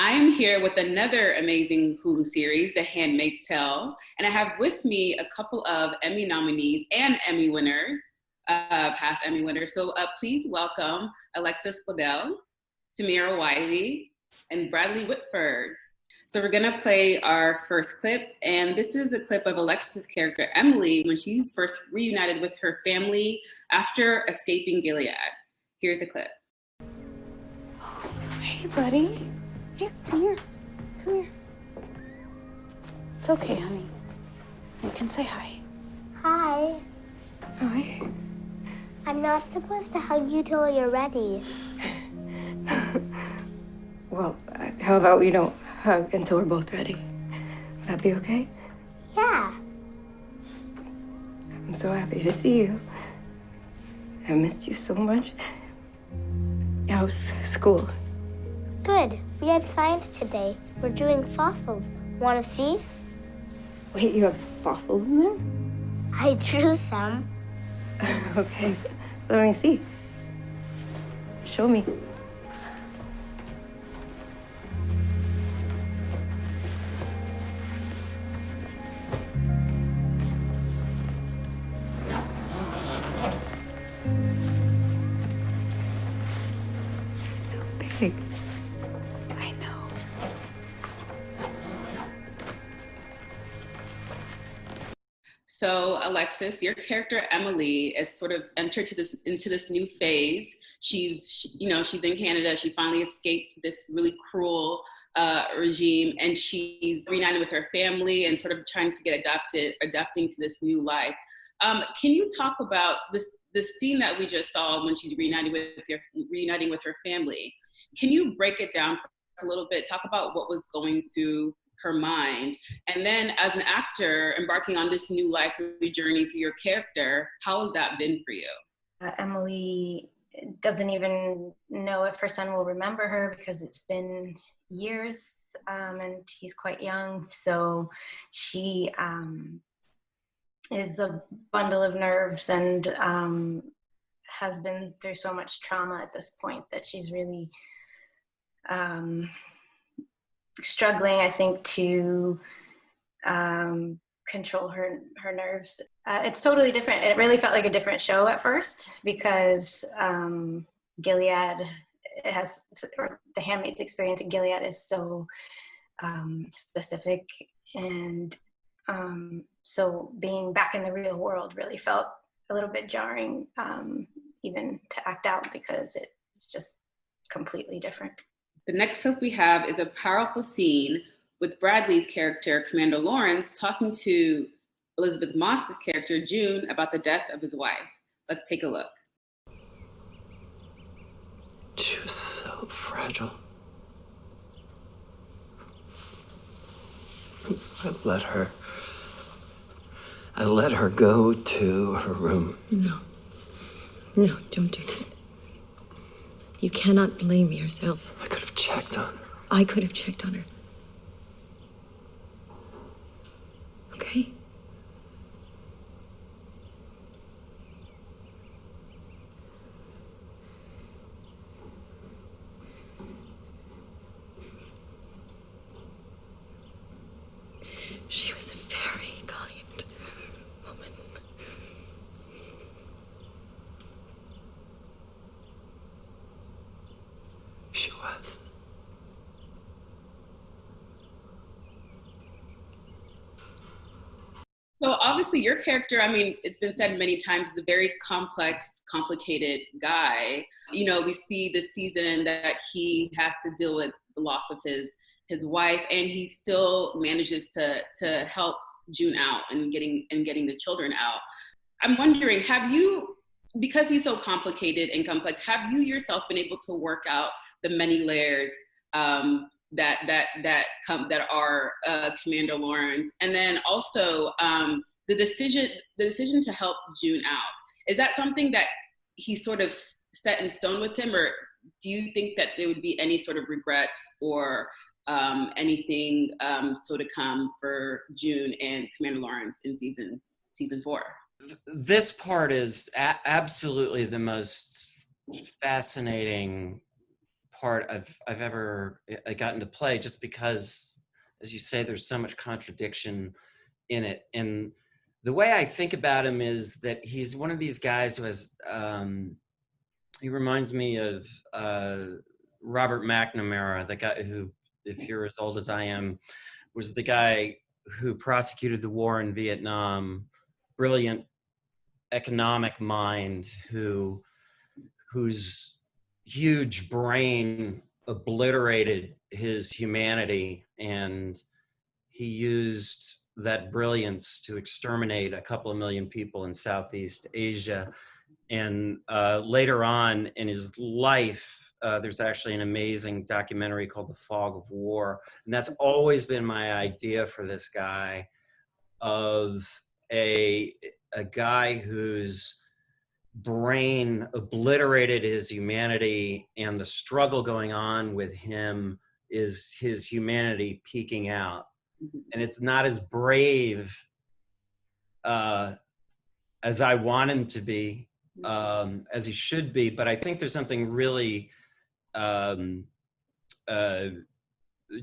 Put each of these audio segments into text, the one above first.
I am here with another amazing Hulu series, The Handmaid's Tale, and I have with me a couple of Emmy nominees and Emmy winners, past Emmy winners. So please welcome Alexis Bledel, Samira Wiley, and Bradley Whitford. So we're gonna play our first clip, and this is a clip of Alexis' character, Emily, when she's first reunited with her family after escaping Gilead. Here's a clip. Hey, buddy. Here, come here. Come here. It's okay, honey. You can say hi. Hi. Hi. I'm not supposed to hug you till you're ready. Well, how about we don't hug until we're both ready? Would that be okay? Yeah. I'm so happy to see you. I missed you so much. How's school? Good. We had science today. We're doing fossils. Want to see? Wait, you have fossils in there? I drew some. Okay. Let me see. Show me. So big. I know. So Alexis, your character Emily is sort of entered into this new phase. She's in Canada. She finally escaped this really cruel regime, and she's reunited with her family and sort of trying to get adapting to this new life. Can you talk about this scene that we just saw when she's reuniting with her family? Can you break it down a little bit? Talk about what was going through her mind, and then as an actor embarking on this new life journey through your character, how has that been for you? Emily doesn't even know if her son will remember her because it's been years, and he's quite young, so she is a bundle of nerves and has been through so much trauma at this point that she's really struggling, I think, to control her nerves. It's totally different. It really felt like a different show at first because Gilead or the Handmaid's experience in Gilead is so specific, and so being back in the real world really felt a little bit jarring, even to act out, because it's just completely different. The next clip we have is a powerful scene with Bradley's character, Commander Lawrence, talking to Elizabeth Moss's character, June, about the death of his wife. Let's take a look. She was so fragile. I let her go to her room. No, don't do that. You cannot blame yourself. I could have checked on her. I could have checked on her. Okay? She was a very kind woman. She was. So obviously your character, I mean, it's been said many times, is a very complex, complicated guy. You know, we see this season that he has to deal with the loss of his wife, and he still manages to help June out and getting the children out. I'm wondering, have you, because he's so complicated and complex, have you yourself been able to work out the many layers that are Commander Lawrence, and then also the decision to help June out? Is that something that he sort of set in stone with him, or do you think that there would be any sort of regrets or anything so to come for June and Commander Lawrence in season 4? This part is absolutely the most fascinating part I've ever gotten to play, just because, as you say, there's so much contradiction in it. And the way I think about him is that he's one of these guys who has, he reminds me of Robert McNamara, the guy who, if you're as old as I am, was the guy who prosecuted the war in Vietnam. Brilliant economic mind whose huge brain obliterated his humanity, and he used that brilliance to exterminate a couple of million people in Southeast Asia. And later on in his life, there's actually an amazing documentary called The Fog of War. And that's always been my idea for this guy, of a guy whose brain obliterated his humanity, and the struggle going on with him is his humanity peeking out. And it's not as brave as I want him to be, as he should be, but I think there's something really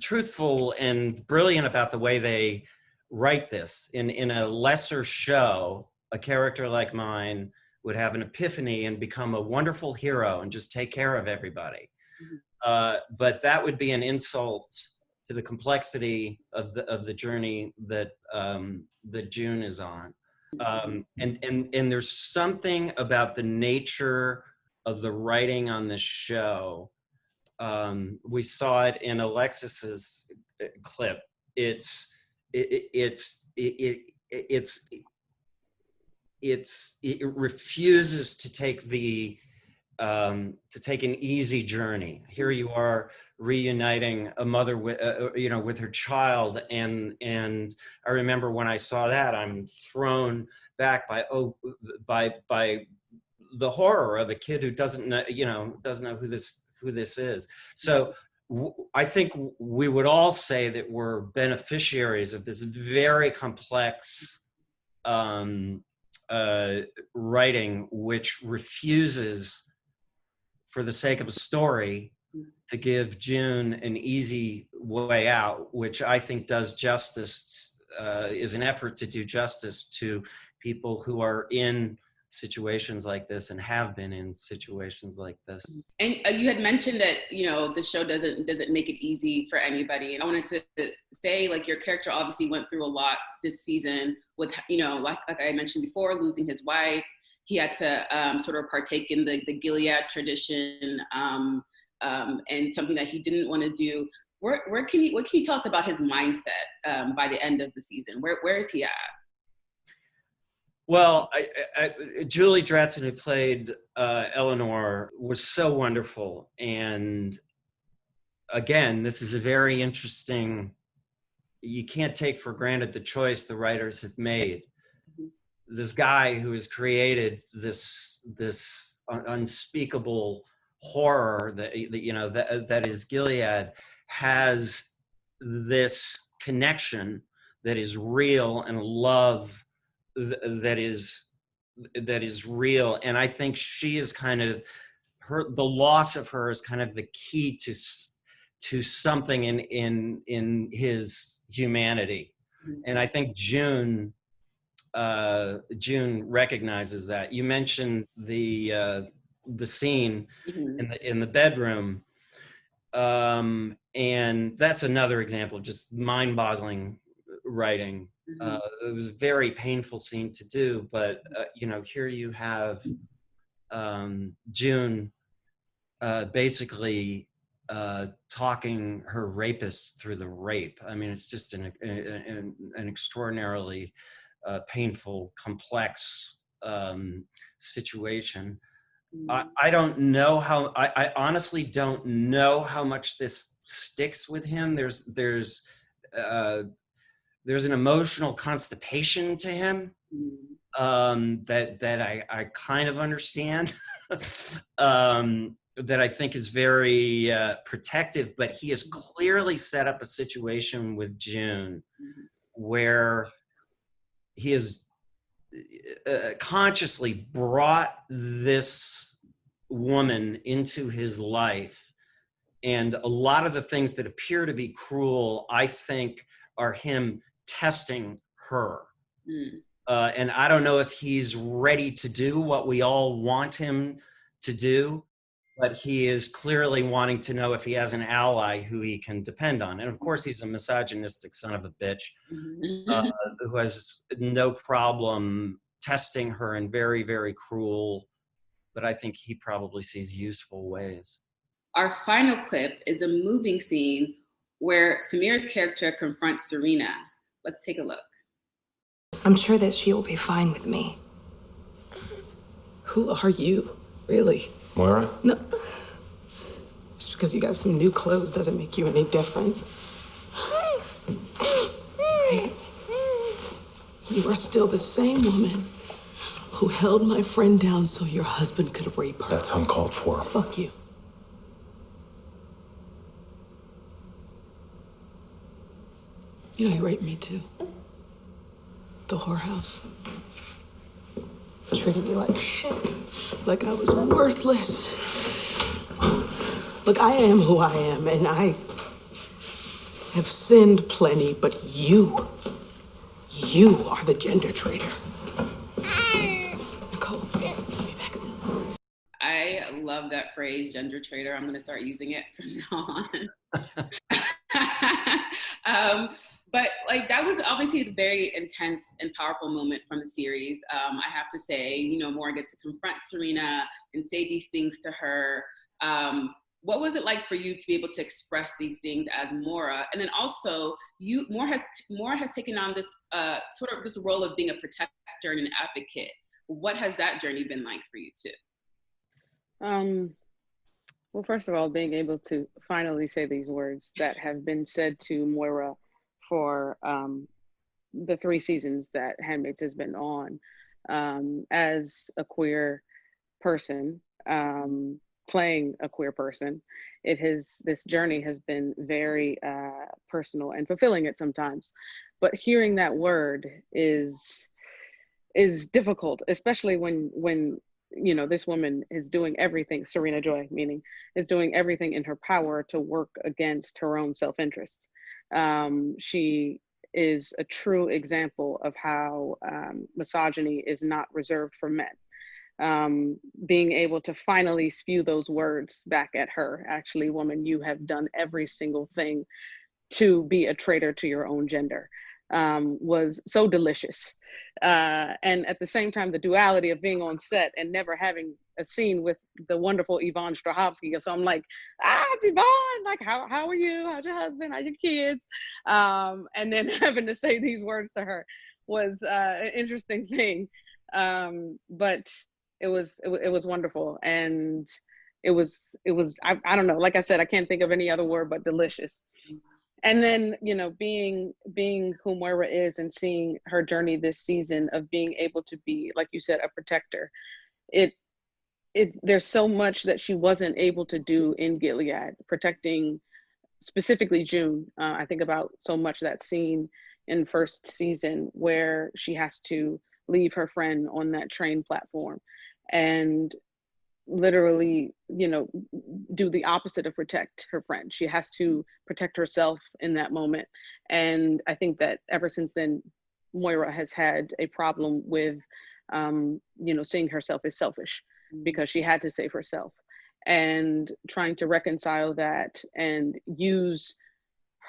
truthful and brilliant about the way they write this. In a lesser show, a character like mine would have an epiphany and become a wonderful hero and just take care of everybody. But that would be an insult to the complexity of the journey that that June is on. And there's something about the nature of the writing on this show. We saw it in Alexis's clip. It refuses to take an easy journey. Here you are reuniting a mother with with her child, and I remember when I saw that, I'm thrown back by the horror of a kid who doesn't know who this is. So I think we would all say that we're beneficiaries of this very complex writing, which refuses, for the sake of a story, to give June an easy way out, which I think does justice, is an effort to do justice to people who are in situations like this and have been in situations like this. And you had mentioned that the show doesn't make it easy for anybody, and I wanted to say, like, your character obviously went through a lot this season with like I mentioned before, losing his wife. He had to sort of partake in the Gilead tradition, and something that he didn't want to do. What can you tell us about his mindset by the end of the season? Where is he at? Well, Julie Dratson, who played Eleanor, was so wonderful. And again, this is a very interesting, you can't take for granted the choice the writers have made. This guy who has created this unspeakable horror that is Gilead, has this connection that is real, and love that is real. And I think she is kind of the loss of her is kind of the key to something in his humanity. And I think June recognizes that. You mentioned the scene in the bedroom, and that's another example of just mind-boggling writing. It was a very painful scene to do, but here you have June basically talking her rapist through the rape. I mean, it's just an extraordinarily painful, complex situation. I don't know how. I honestly don't know how much this sticks with him. There's an emotional constipation to him that I kind of understand, that I think is very protective. But he has clearly set up a situation with June where he has consciously brought this woman into his life And a lot of the things that appear to be cruel, I think, are him testing her. And I don't know if he's ready to do what we all want him to do, but he is clearly wanting to know if he has an ally who he can depend on. And of course, he's a misogynistic son of a bitch who has no problem testing her in very, very cruel, but I think he probably sees useful ways. Our final clip is a moving scene where Samira's character confronts Serena. Let's take a look. I'm sure that she'll be fine with me. Who are you, really? Moira? No. Just because you got some new clothes doesn't make you any different. Right? You are still the same woman who held my friend down so your husband could rape her. That's uncalled for. Fuck you. You know, he raped me too. The whorehouse. Treated me like shit. Like I was worthless. Look, I am who I am, and I have sinned plenty, but you are the gender traitor. Nicole, I'll be back soon. I love that phrase, gender traitor. I'm going to start using it from now on. But like that was obviously a very intense and powerful moment from the series. I have to say, you know, Moira gets to confront Serena and say these things to her. What was it like for you to be able to express these things as Moira? And then also, Moira has taken on this sort of this role of being a protector and an advocate. What has that journey been like for you too? Well, first of all, being able to finally say these words that have been said to Moira for the 3 seasons that Handmaid's has been on, as a queer person, playing a queer person, this journey has been very personal and fulfilling at sometimes. But hearing that word is difficult, especially when you know, this woman is doing everything, Serena Joy, meaning, is doing everything in her power to work against her own self-interest. She is a true example of how misogyny is not reserved for men. Being able to finally spew those words back at her, actually, woman, you have done every single thing to be a traitor to your own gender, was so delicious. And at the same time, the duality of being on set and never having a scene with the wonderful Yvonne Strahovski. So I'm like, it's Yvonne, like, how are you? How's your husband? How's your kids? And then having to say these words to her was an interesting thing. But it was wonderful. And it was, I don't know, like I said, I can't think of any other word but delicious. And then, you know, being who Moira is and seeing her journey this season of being able to be, like you said, a protector, there's so much that she wasn't able to do in Gilead, protecting specifically June. I think about so much that scene in first season where she has to leave her friend on that train platform and literally, you know, do the opposite of protect her friend. She has to protect herself in that moment. And I think that ever since then, Moira has had a problem with, you know, seeing herself as selfish because she had to save herself, and trying to reconcile that and use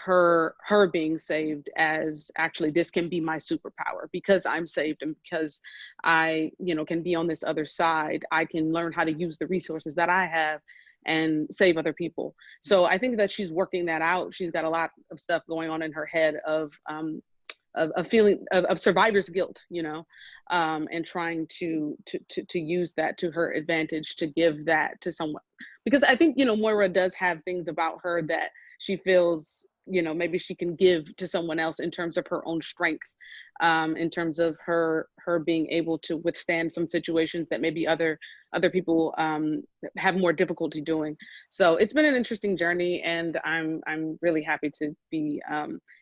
her being saved as actually, this can be my superpower because I'm saved and because I, you know, can be on this other side. I can learn how to use the resources that I have and save other people. So I think that she's working that out. She's got a lot of stuff going on in her head of feeling of survivor's guilt, you know, and trying to use that to her advantage, to give that to someone. Because I think, you know, Moira does have things about her that she feels, you know, maybe she can give to someone else in terms of her own strength, in terms of her being able to withstand some situations that maybe other people have more difficulty doing. So it's been an interesting journey, and I'm really happy to be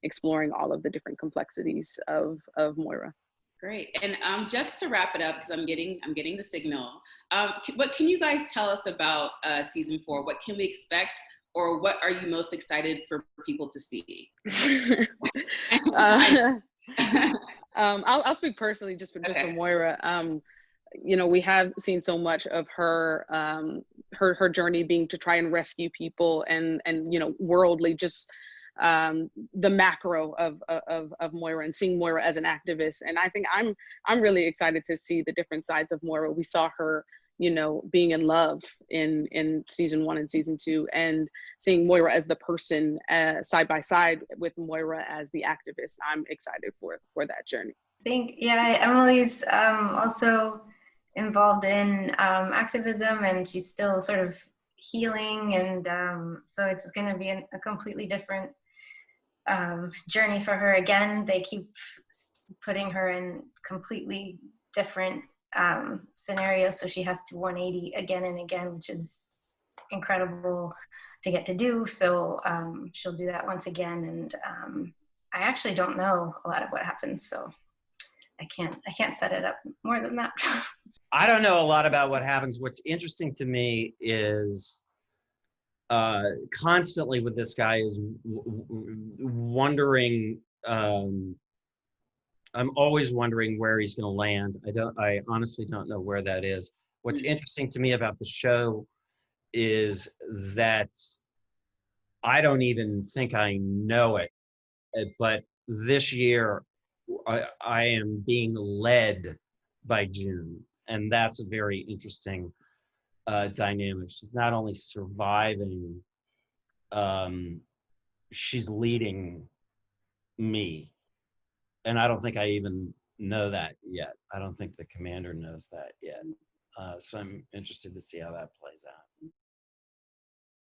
exploring all of the different complexities of Moira. Great. And just to wrap it up, because I'm getting the signal. What can you guys tell us about season 4? What can we expect? or what are you most excited for people to see? I'll speak personally just for Moira. You know, we have seen so much of her her journey being to try and rescue people, and you know, worldly, just the macro of Moira, and seeing Moira as an activist. And I think I'm really excited to see the different sides of Moira. We saw her, you know, being in love in season 1 and season 2, and seeing Moira as the person side by side with Moira as the activist. I'm excited for that journey. I think, yeah, Emily's also involved in activism, and she's still sort of healing, and so it's going to be a completely different journey for her. Again, they keep putting her in completely different scenarios, so she has to 180 again and again, which is incredible to get to do. So she'll do that once again, and I actually don't know a lot of what happens, so I can't set it up more than that. I don't know a lot about what happens. What's interesting to me is constantly with this guy is wondering. I'm always wondering where he's going to land. I honestly don't know where that is. What's interesting to me about the show is that I don't even think I know it, but this year I am being led by June, and that's a very interesting dynamic. She's not only surviving, she's leading me, and I don't think I even know that yet. I don't think the commander knows that yet. So I'm interested to see how that plays out.